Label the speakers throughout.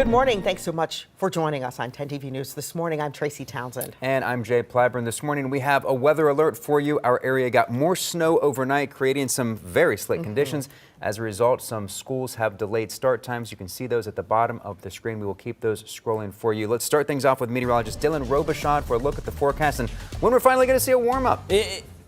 Speaker 1: Good morning. Thanks so much for joining us on 10 TV News this morning. I'm Tracy Townsend.
Speaker 2: And I'm Jay Plyburn. This morning we have a weather alert for you. Our area got more snow overnight, creating some very slick conditions. As a result, some schools have delayed start times. You can see those at the bottom of the screen. We will keep those scrolling for you. Let's start things off with meteorologist Dylan Robichaud for a look at the forecast and when we're finally going to see a warm-up.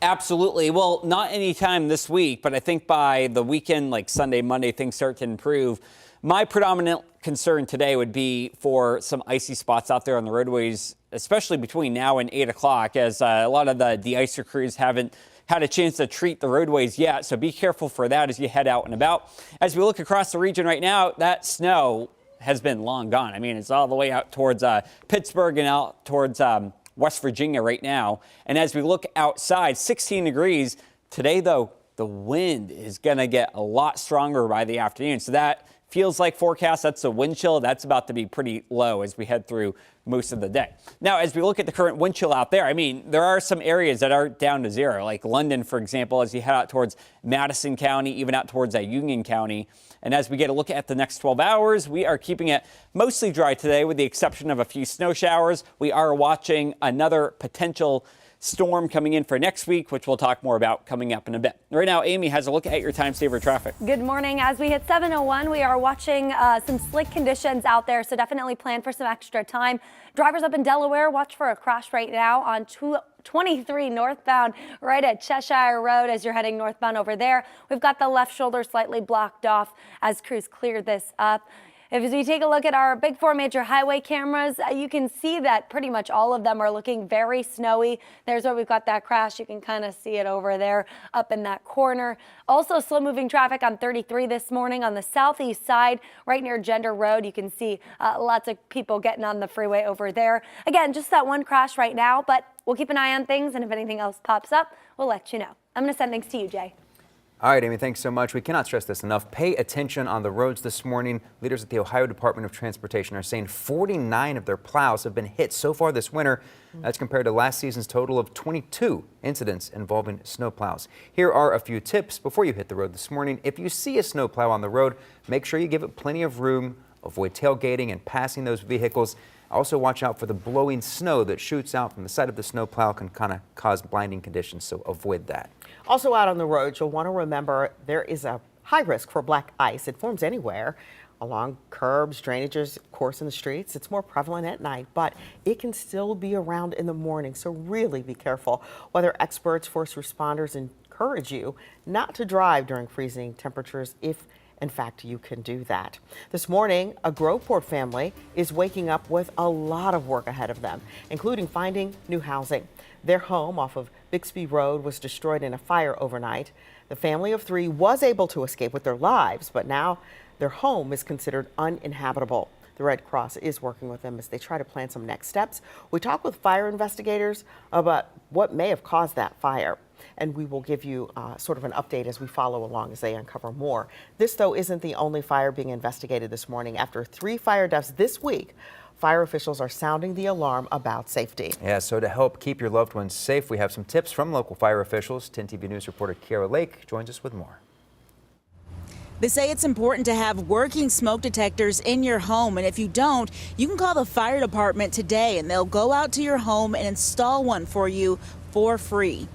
Speaker 3: Absolutely. Well, not anytime this week, but I think by the weekend, like Sunday, Monday, things start to improve. My predominant concern today would be for some icy spots out there on the roadways, especially between now and 8 o'clock, as a lot of the de-icer crews haven't had a chance to treat the roadways yet. So be careful for that as you head out and about. As we look across the region right now, that snow has been long gone. I mean, it's all the way out towards Pittsburgh and out towards West Virginia right now. And as we look outside, 16 degrees. Today, though, the wind is going to get a lot stronger by the afternoon. So that feels like forecast. That's a wind chill. That's about to be pretty low as we head through most of the day. Now, as we look at the current wind chill out there, I mean, there are some areas that are down to zero, like London, for example, as you head out towards Madison County, even out towards Union County. And as we get a look at the next 12 hours, we are keeping it mostly dry today with the exception of a few snow showers. We are watching another potential storm coming in for next week, which we'll talk more about coming up in a bit. Right now, Amy has a look at your time saver traffic.
Speaker 4: Good morning. As we hit 7:01, we are watching some slick conditions out there, so definitely plan for some extra time. Drivers up in Delaware, watch for a crash right now on 23 northbound right at Cheshire Road as you're heading northbound over there. We've got the left shoulder slightly blocked off as crews clear this up. If you take a look at our big four major highway cameras, you can see that pretty much all of them are looking very snowy. There's where we've got that crash. You can kind of see it over there up in that corner. Also slow moving traffic on 33 this morning on the southeast side, right near Gender Road. You can see lots of people getting on the freeway over there. Again, just that one crash right now, but we'll keep an eye on things. And if anything else pops up, we'll let you know. I'm going to send things to you, Jay.
Speaker 2: All right, Amy, thanks so much. We cannot stress this enough. Pay attention on the roads this morning. Leaders at the Ohio Department of Transportation are saying 49 of their plows have been hit so far this winter. That's compared to last season's total of 22 incidents involving snow plows. Here are a few tips before you hit the road this morning. If you see a snow plow on the road, make sure you give it plenty of room. Avoid tailgating and passing those vehicles. Also watch out for the blowing snow that shoots out from the side of the snowplow, can kind of cause blinding conditions, so avoid that.
Speaker 1: Also out on the road, you'll want to remember there is a high risk for black ice. It forms anywhere along curbs, drainages, of course in the streets. It's more prevalent at night, but it can still be around in the morning, so really be careful. Weather experts, first responders encourage you not to drive during freezing temperatures if in fact, you can do that. This morning, a Groveport family is waking up with a lot of work ahead of them, including finding new housing. Their home off of Bixby Road was destroyed in a fire overnight. The family of three was able to escape with their lives, but now their home is considered uninhabitable. The Red Cross is working with them as they try to plan some next steps. We talk with fire investigators about what may have caused that fire. And we will give you sort of an update as we follow along as they uncover more. This, though, isn't the only fire being investigated this morning. After 3 fire deaths this week, fire officials are sounding the alarm about safety.
Speaker 2: Yeah, so to help keep your loved ones safe, we have some tips from local fire officials. 10 TV News reporter Kiara Lake joins us with more.
Speaker 5: They say it's important to have working smoke detectors in your home, and if you don't, you can call the fire department today and they'll go out to your home and install one for you for free.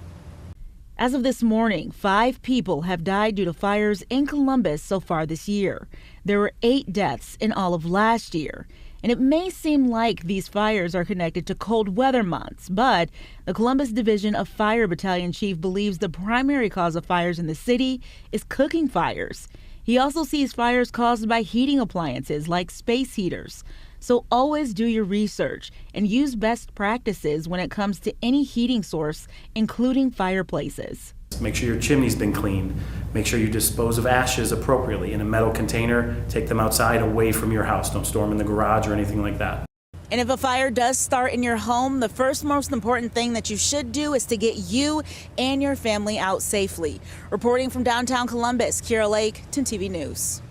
Speaker 5: As of this morning, 5 people have died due to fires in Columbus so far this year. There were 8 deaths in all of last year. And it may seem like these fires are connected to cold weather months, but the Columbus Division of Fire Battalion Chief believes the primary cause of fires in the city is cooking fires. He also sees fires caused by heating appliances like space heaters. So always do your research and use best practices when it comes to any heating source, including fireplaces.
Speaker 6: Make sure your chimney's been cleaned. Make sure you dispose of ashes appropriately in a metal container. Take them outside away from your house. Don't store them in the garage or anything like that.
Speaker 5: And if a fire does start in your home, the first most important thing that you should do is to get you and your family out safely. Reporting from downtown Columbus, Kiara Lake, 10 TV News.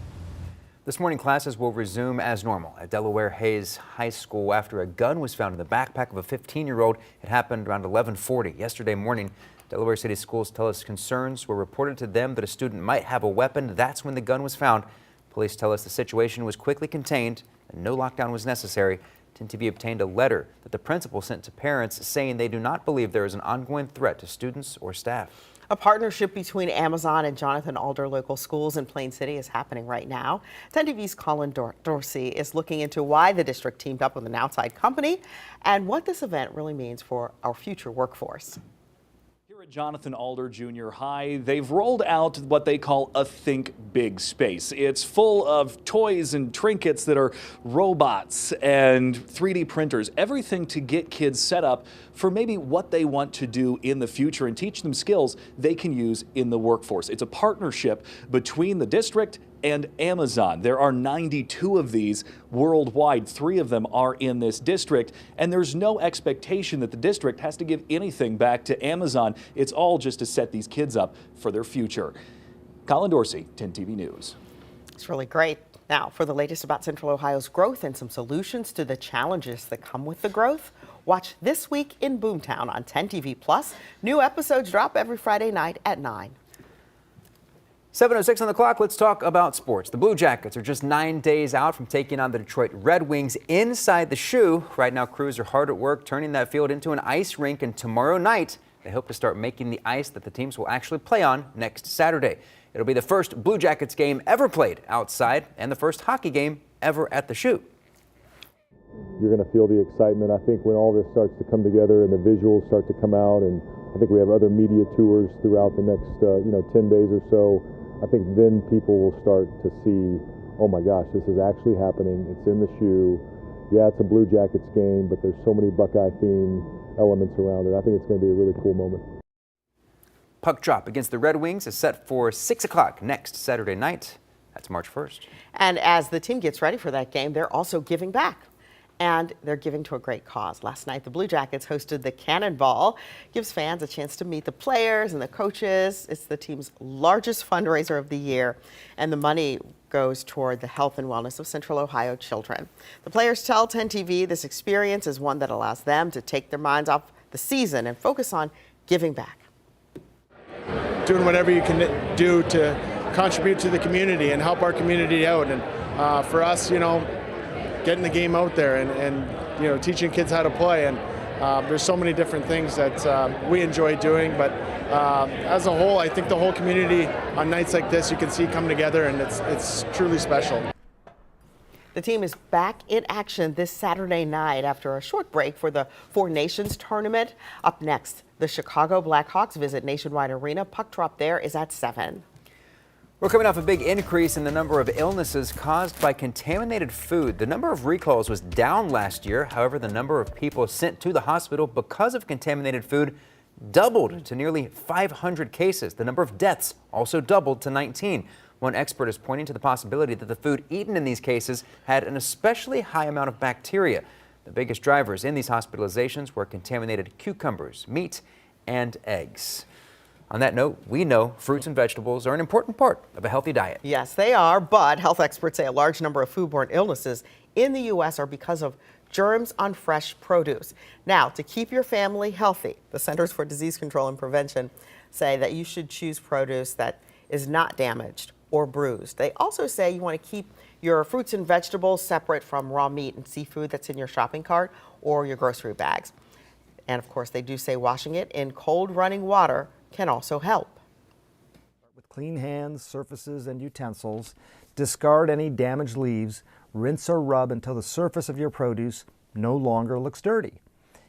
Speaker 2: This morning, classes will resume as normal at Delaware Hayes High School after a gun was found in the backpack of a 15-year-old. It happened around 11:40 yesterday morning. Delaware City Schools tell us concerns were reported to them that a student might have a weapon. That's when the gun was found. Police tell us the situation was quickly contained and no lockdown was necessary. 10 TV obtained a letter that the principal sent to parents saying they do not believe there is an ongoing threat to students or staff.
Speaker 1: A partnership between Amazon and Jonathan Alder Local Schools in Plain City is happening right now. 10 TV's Colin Dorsey is looking into why the district teamed up with an outside company and what this event really means for our future workforce.
Speaker 7: Here at Jonathan Alder Junior High, they've rolled out what they call a Think Big space. It's full of toys and trinkets that are robots and 3D printers, everything to get kids set up for maybe what they want to do in the future and teach them skills they can use in the workforce. It's a partnership between the district and Amazon. There are 92 of these worldwide. 3 of them are in this district, and there's no expectation that the district has to give anything back to Amazon. It's all just to set these kids up for their future. Colin Dorsey, 10 TV News.
Speaker 1: It's really great. Now, for the latest about Central Ohio's growth and some solutions to the challenges that come with the growth, watch This Week in Boomtown on 10 TV Plus. New episodes drop every Friday night at 9.
Speaker 2: 7:06 on the clock. Let's talk about sports. The Blue Jackets are just 9 days out from taking on the Detroit Red Wings inside the shoe. Right now, crews are hard at work turning that field into an ice rink, and tomorrow night, they hope to start making the ice that the teams will actually play on next Saturday. It'll be the first Blue Jackets game ever played outside and the first hockey game ever at the shoe.
Speaker 8: You're going to feel the excitement, I think, when all this starts to come together and the visuals start to come out. And I think we have other media tours throughout the next 10 days or so. I think then people will start to see, oh my gosh, this is actually happening. It's in the shoe. Yeah, it's a Blue Jackets game, but there's so many Buckeye theme elements around it. I think it's going to be a really cool moment.
Speaker 2: Puck drop against the Red Wings is set for 6 o'clock next Saturday night. That's March 1st.
Speaker 1: And as the team gets ready for that game, they're also giving back. And they're giving to a great cause. Last night, the Blue Jackets hosted the Cannonball. Gives fans a chance to meet the players and the coaches. It's the team's largest fundraiser of the year. And the money goes toward the health and wellness of Central Ohio children. The players tell 10 TV this experience is one that allows them to take their minds off the season and focus on giving back.
Speaker 9: Doing whatever you can do to contribute to the community and help our community out. And for us, getting the game out there and teaching kids how to play. And there's so many different things that we enjoy doing. But as a whole, I think the whole community on nights like this, you can see come together, and it's truly special.
Speaker 1: The team is back in action this Saturday night after a short break for the Four Nations tournament. Up next, the Chicago Blackhawks visit Nationwide Arena. Puck drop there is at 7.
Speaker 2: We're coming off a big increase in the number of illnesses caused by contaminated food. The number of recalls was down last year. However, the number of people sent to the hospital because of contaminated food doubled to nearly 500 cases. The number of deaths also doubled to 19. One expert is pointing to the possibility that the food eaten in these cases had an especially high amount of bacteria. The biggest drivers in these hospitalizations were contaminated cucumbers, meat, and eggs. On that note, we know fruits and vegetables are an important part of a healthy diet.
Speaker 1: Yes, they are, but health experts say a large number of foodborne illnesses in the U.S. are because of germs on fresh produce. Now, to keep your family healthy, the Centers for Disease Control and Prevention say that you should choose produce that is not damaged or bruised. They also say you want to keep your fruits and vegetables separate from raw meat and seafood that's in your shopping cart or your grocery bags. And of course, they do say washing it in cold running water can also help.
Speaker 10: With clean hands, surfaces, and utensils, discard any damaged leaves, rinse or rub until the surface of your produce no longer looks dirty.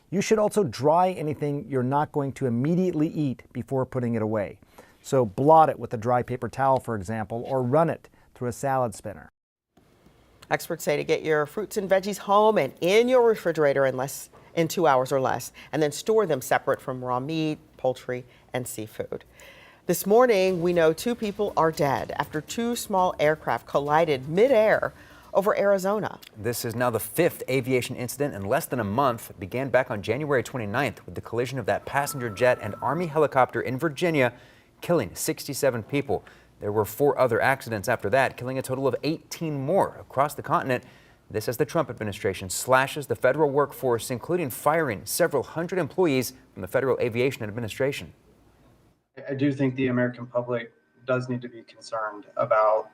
Speaker 10: You should also dry anything you're not going to immediately eat before putting it away. So blot it with a dry paper towel, for example, or run it through a salad spinner.
Speaker 1: Experts say to get your fruits and veggies home and in your refrigerator in 2 hours or less, and then store them separate from raw meat, poultry, and seafood. This morning, we know 2 people are dead after 2 small aircraft collided midair over Arizona.
Speaker 2: This is now the 5th aviation incident in less than a month. It began back on January 29th with the collision of that passenger jet and Army helicopter in Virginia, killing 67 people. There were 4 other accidents after that, killing a total of 18 more across the continent. This as the Trump administration slashes the federal workforce, including firing several hundred employees from the Federal Aviation Administration.
Speaker 11: I do think the American public does need to be concerned about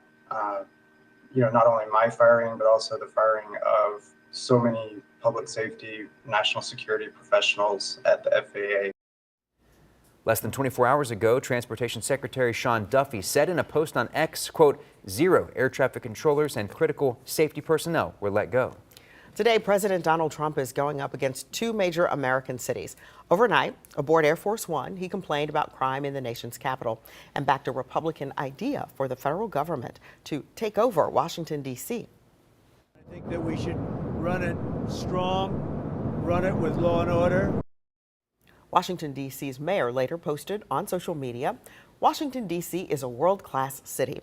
Speaker 11: not only my firing, but also the firing of so many public safety, national security professionals at the FAA.
Speaker 2: Less than 24 hours ago, Transportation Secretary Sean Duffy said in a post on X, quote, 0 air traffic controllers and critical safety personnel were let go.
Speaker 1: Today, President Donald Trump is going up against 2 major American cities. Overnight, aboard Air Force One, he complained about crime in the nation's capital and backed a Republican idea for the federal government to take over Washington, D.C.
Speaker 12: I think that we should run it strong, run it with law and order.
Speaker 1: Washington, D.C.'s mayor later posted on social media, Washington, D.C. is a world-class city.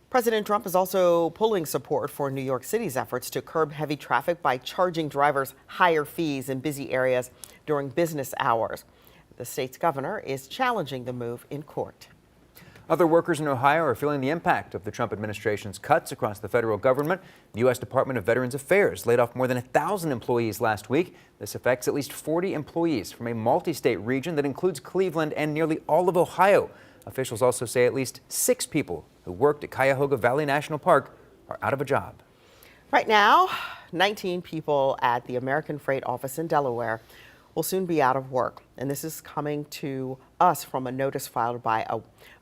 Speaker 1: President Trump is also pulling support for New York City's efforts to curb heavy traffic by charging drivers higher fees in busy areas during business hours. The state's governor is challenging the move in court.
Speaker 2: Other workers in Ohio are feeling the impact of the Trump administration's cuts across the federal government. The U.S. Department of Veterans Affairs laid off more than 1,000 employees last week. This affects at least 40 employees from a multi-state region that includes Cleveland and nearly all of Ohio. Officials also say at least 6 people who worked at Cuyahoga Valley National Park are out of a job.
Speaker 1: Right now, 19 people at the American Freight office in Delaware will soon be out of work. And this is coming to us from a notice filed by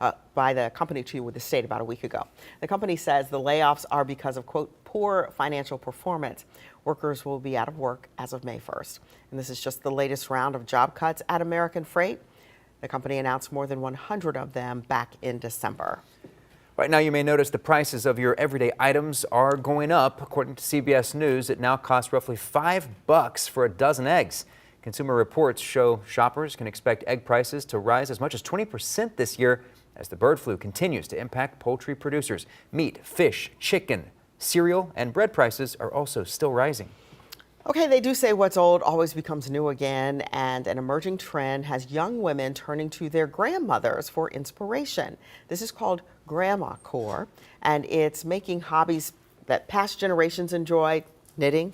Speaker 1: the company to the state about a week ago. The company says the layoffs are because of, quote, poor financial performance. Workers will be out of work as of May 1st. And this is just the latest round of job cuts at American Freight. The company announced more than 100 of them back in December.
Speaker 2: Right now, you may notice the prices of your everyday items are going up. According to CBS News, it now costs roughly $5 for a dozen eggs. Consumer reports show shoppers can expect egg prices to rise as much as 20% this year as the bird flu continues to impact poultry producers. Meat, fish, chicken, cereal, and bread prices are also still rising.
Speaker 1: Okay, they do say what's old always becomes new again, and an emerging trend has young women turning to their grandmothers for inspiration. This is called grandma core, and it's making hobbies that past generations enjoyed, knitting,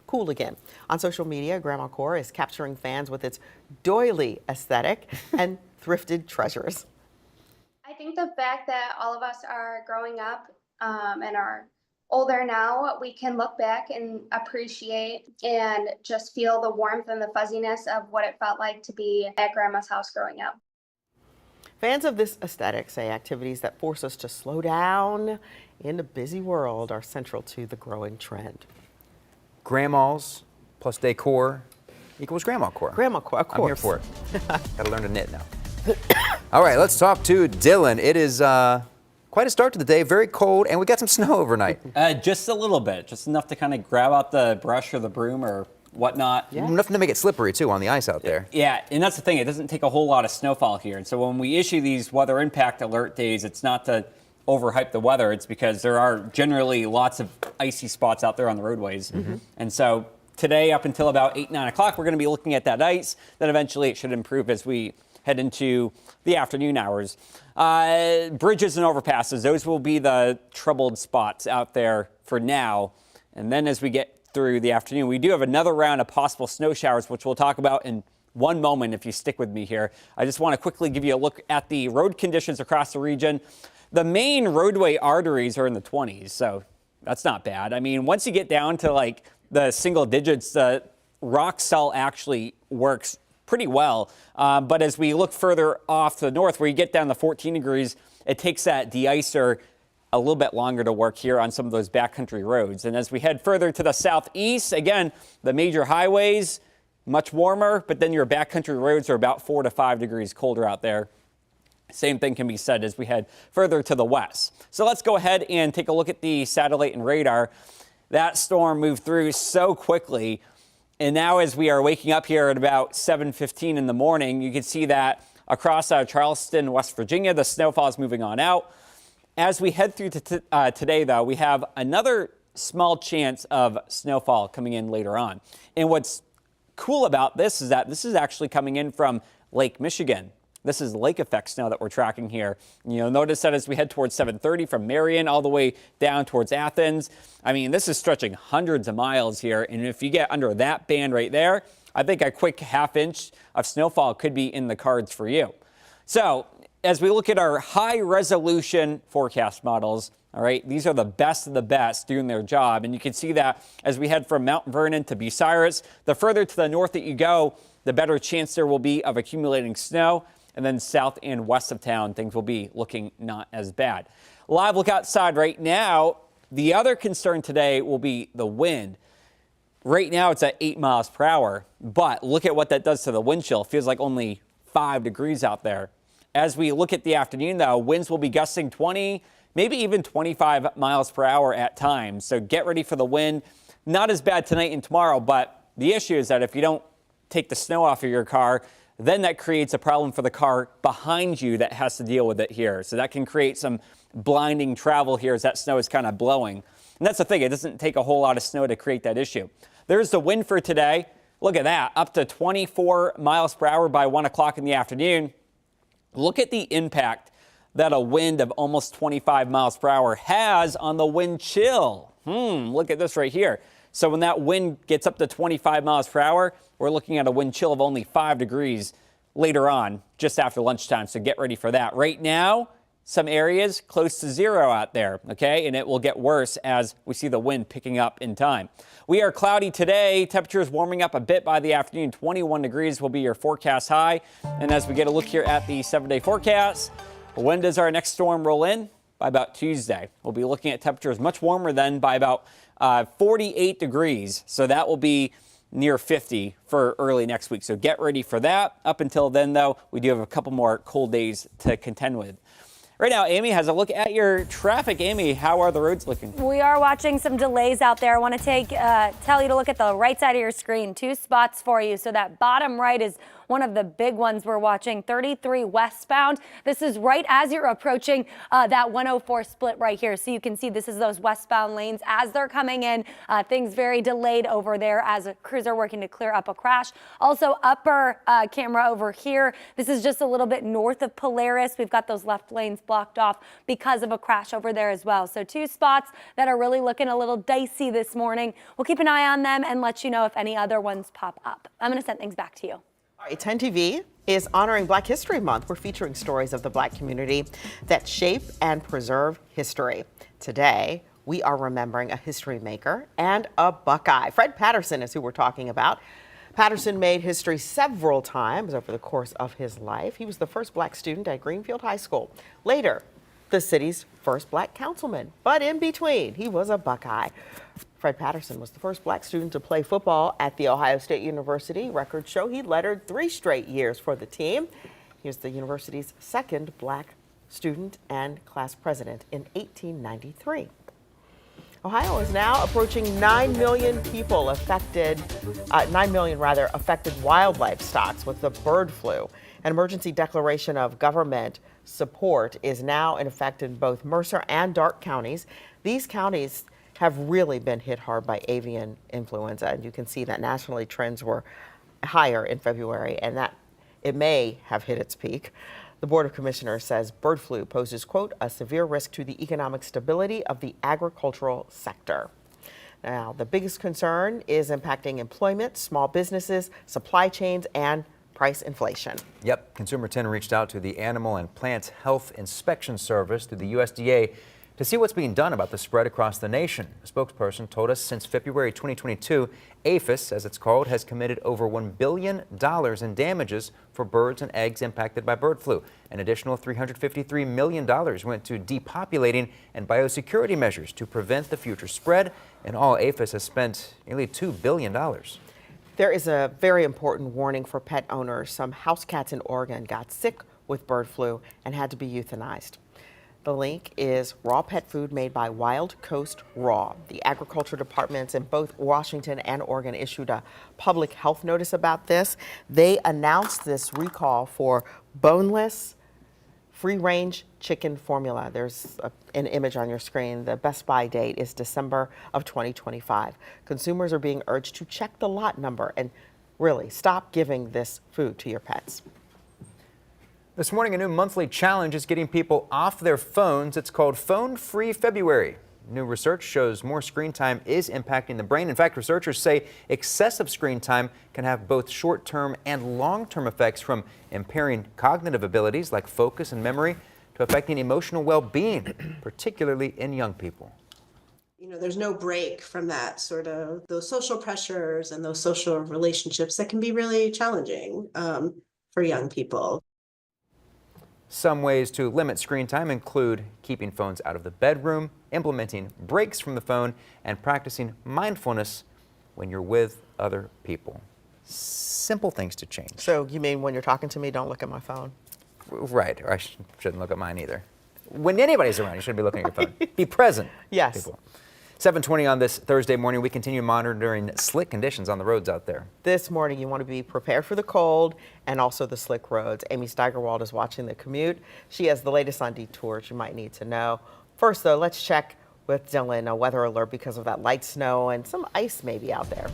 Speaker 1: cool again. On social media, grandma core is capturing fans with its doily aesthetic and thrifted treasures.
Speaker 13: I think the fact that all of us are growing up and are older now, we can look back and appreciate and just feel the warmth and the fuzziness of what it felt like to be at grandma's house growing up.
Speaker 1: Fans of this aesthetic say activities that force us to slow down in a busy world are central to the growing trend.
Speaker 2: Grandmas plus decor equals grandma core.
Speaker 1: Grandma core, of course.
Speaker 2: I'm here for it. Gotta learn to knit now. All right, let's talk to Dylan. It is quite a start to the day, very cold, and we got some snow overnight.
Speaker 3: Just a little bit, just enough to kind of grab out the brush or the broom or whatnot.
Speaker 1: Yeah.
Speaker 2: Enough to make it slippery, too, on the ice out there.
Speaker 3: Yeah, and that's the thing. It doesn't take a whole lot of snowfall here. And so when we issue these weather impact alert days, it's not to overhype the weather. It's because there are generally lots of icy spots out there on the roadways. And so today up until about 8, 9 o'clock, we're going to be looking at that ice. Then eventually it should improve as we head into the afternoon hours. Bridges and overpasses, those will be the troubled spots out there for now. And then as we get through the afternoon, we do have another round of possible snow showers, which we'll talk about in one moment if you stick with me here. I just want to quickly give you a look at the road conditions across the region. The main roadway arteries are in the 20s, so that's not bad. I mean, once you get down to like the single digits, the rock cell actually works pretty well. But as we look further off to the north, where you get down to 14 degrees, it takes that de-icer a little bit longer to work here on some of those backcountry roads. And as we head further to the southeast, again, the major highways, much warmer, but then your backcountry roads are about 4 to 5 degrees colder out there. Same thing can be said as we head further to the west. So let's go ahead and take a look at the satellite and radar. That storm moved through so quickly. And now as we are waking up here at about 7:15 in the morning, you can see that across Charleston, West Virginia, the snowfall is moving on out. As we head through to today, though, we have another small chance of snowfall coming in later on. And what's cool about this is that this is actually coming in from Lake Michigan. This is lake effect snow that we're tracking here. You'll notice that as we head towards 7:30 from Marion all the way down towards Athens. I mean, this is stretching hundreds of miles here. And if you get under that band right there, I think a quick ½ inch of snowfall could be in the cards for you. So as we look at our high resolution forecast models, All right, these are the best of the best doing their job. And you can see that as we head from Mount Vernon to Bucyrus. The further to the north that you go, the better chance there will be of accumulating snow. And then south and west of town, things will be looking not as bad. Live look outside right now. The other concern today will be the wind. Right now it's at 8 miles per hour, but look at what that does to the wind chill. It feels like only 5 degrees out there. As we look at the afternoon, though, winds will be gusting 20, maybe even 25 miles per hour at times. So get ready for the wind. Not as bad tonight and tomorrow, but the issue is that if you don't take the snow off of your car, then that creates a problem for the car behind you that has to deal with it here. So that can create some blinding travel here as that snow is kind of blowing. And that's the thing, it doesn't take a whole lot of snow to create that issue. There's the wind for today. Look at that, up to 24 miles per hour by 1 o'clock in the afternoon. Look at the impact that a wind of almost 25 miles per hour has on the wind chill. Look at this right here. So when that wind gets up to 25 miles per hour, we're looking at a wind chill of only 5 degrees later on, just after lunchtime. So get ready for that. Right now, some areas close to 0 out there, okay? And it will get worse as we see the wind picking up in time. We are cloudy today. Temperatures warming up a bit by the afternoon. 21 degrees will be your forecast high. And as we get a look here at the 7-day forecast, when does our next storm roll in? By about Tuesday. We'll be looking at temperatures much warmer then by about 48 degrees. So that will be near 50 for early next week. So get ready for that. Up until then, though, we do have a couple more cold days to contend with. Right now, Amy has a look at your traffic. Amy, how are the roads looking?
Speaker 4: We are watching some delays out there. I want to tell you to look at the right side of your screen. 2 spots for you. So that bottom right is one of the big ones we're watching, 33 westbound. This is right as you're approaching that 104 split right here. So you can see this is those westbound lanes as they're coming in. Things very delayed over there as crews are working to clear up a crash. Also upper camera over here. This is just a little bit north of Polaris. We've got those left lanes blocked off because of a crash over there as well. So 2 spots that are really looking a little dicey this morning. We'll keep an eye on them and let you know if any other ones pop up. I'm going to send things back to you.
Speaker 1: All right, 10 TV is honoring Black History Month. We're featuring stories of the Black community that shape and preserve history. Today, we are remembering a history maker and a Buckeye. Fred Patterson is who we're talking about. Patterson made history several times over the course of his life. He was the first Black student at Greenfield High School. Later, the city's first Black councilman. But in between, he was a Buckeye. Fred Patterson was the first Black student to play football at The Ohio State University. Records show he lettered 3 straight years for the team. He was the university's second Black student and class president in 1893. Ohio is now approaching 9 million people affected, 9 million affected wildlife stocks with the bird flu. An emergency declaration of government support is now in effect in both Mercer and Darke counties. These counties have really been hit hard by avian influenza, and you can see that nationally trends were higher in February and that it may have hit its peak. The Board of Commissioners says bird flu poses, quote, a severe risk to the economic stability of the agricultural sector. Now, the biggest concern is impacting employment, small businesses, supply chains, and price inflation.
Speaker 2: Yep, Consumer 10 reached out to the Animal and Plant Health Inspection Service through the USDA to see what's being done about the spread across the nation. A spokesperson told us since February 2022, APHIS, as it's called, has committed over $1 billion in damages for birds and eggs impacted by bird flu. An additional $353 million went to depopulating and biosecurity measures to prevent the future spread. In all, APHIS has spent nearly $2 billion.
Speaker 1: There is a very important warning for pet owners. Some house cats in Oregon got sick with bird flu and had to be euthanized. The link is raw pet food made by Wild Coast Raw. The agriculture departments in both Washington and Oregon issued a public health notice about this. They announced this recall for boneless, free-range chicken formula. There's an image on your screen. The best buy date is December of 2025. Consumers are being urged to check the lot number and really stop giving this food to your pets.
Speaker 2: This morning, a new monthly challenge is getting people off their phones. It's called Phone Free February. New research shows more screen time is impacting the brain. In fact, researchers say excessive screen time can have both short-term and long-term effects, from impairing cognitive abilities like focus and memory to affecting emotional well-being, particularly in young people.
Speaker 14: You know, there's no break from that sort of those social pressures and those social relationships that can be really challenging for young people.
Speaker 2: Some ways to limit screen time include keeping phones out of the bedroom, implementing breaks from the phone, and practicing mindfulness when you're with other people. Simple things to change.
Speaker 1: So you mean when you're talking to me, don't look at my phone?
Speaker 2: Right, or I shouldn't look at mine either. When anybody's around, you shouldn't be looking at your phone. Be present.
Speaker 1: Yes.
Speaker 2: People. 7:20 on this Thursday morning, we continue monitoring slick conditions on the roads out there.
Speaker 1: This morning, you want to be prepared for the cold and also the slick roads. Amy Steigerwald is watching the commute. She has the latest on detours you might need to know. First, though, let's check with Dylan, a weather alert because of that light snow and some ice maybe out there.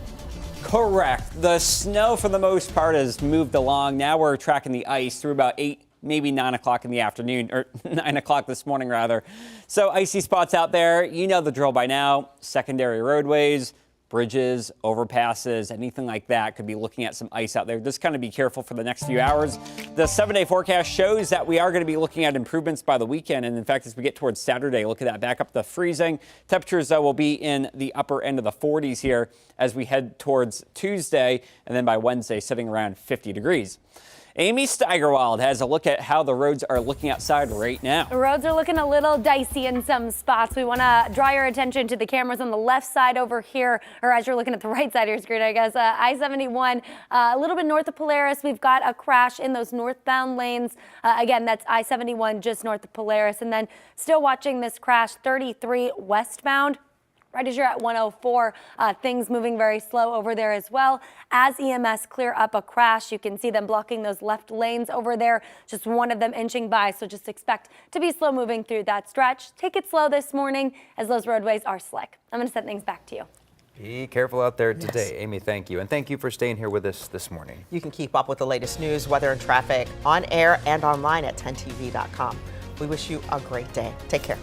Speaker 3: Correct. The snow, for the most part, has moved along. Now we're tracking the ice through about 8, maybe 9 o'clock in the afternoon, or 9 o'clock this morning, rather. So icy spots out there. You know the drill by now. Secondary roadways, bridges, overpasses, anything like that could be looking at some ice out there. Just kind of be careful for the next few hours. The 7-day forecast shows that we are going to be looking at improvements by the weekend. And in fact, as we get towards Saturday, look at that, back up to freezing. Temperatures, though, will be in the upper end of the 40s here as we head towards Tuesday. And then by Wednesday, sitting around 50 degrees. Amy Steigerwald has a look at how the roads are looking outside right now.
Speaker 4: The roads are looking a little dicey in some spots. We want to draw your attention to the cameras on the left side over here, or as you're looking at the right side of your screen, I guess. I-71, a little bit north of Polaris. We've got a crash in those northbound lanes. Again, that's I-71 just north of Polaris. And then still watching this crash, 33 westbound. Right as you're at 104, things moving very slow over there as well. As EMS clear up a crash, you can see them blocking those left lanes over there. Just one of them inching by, so just expect to be slow moving through that stretch. Take it slow this morning as those roadways are slick. I'm going to send things back to you.
Speaker 2: Be careful out there today. Yes. Amy, thank you. And thank you for staying here with us this morning.
Speaker 1: You can keep up with the latest news, weather, and traffic on air and online at 10tv.com. We wish you a great day. Take care.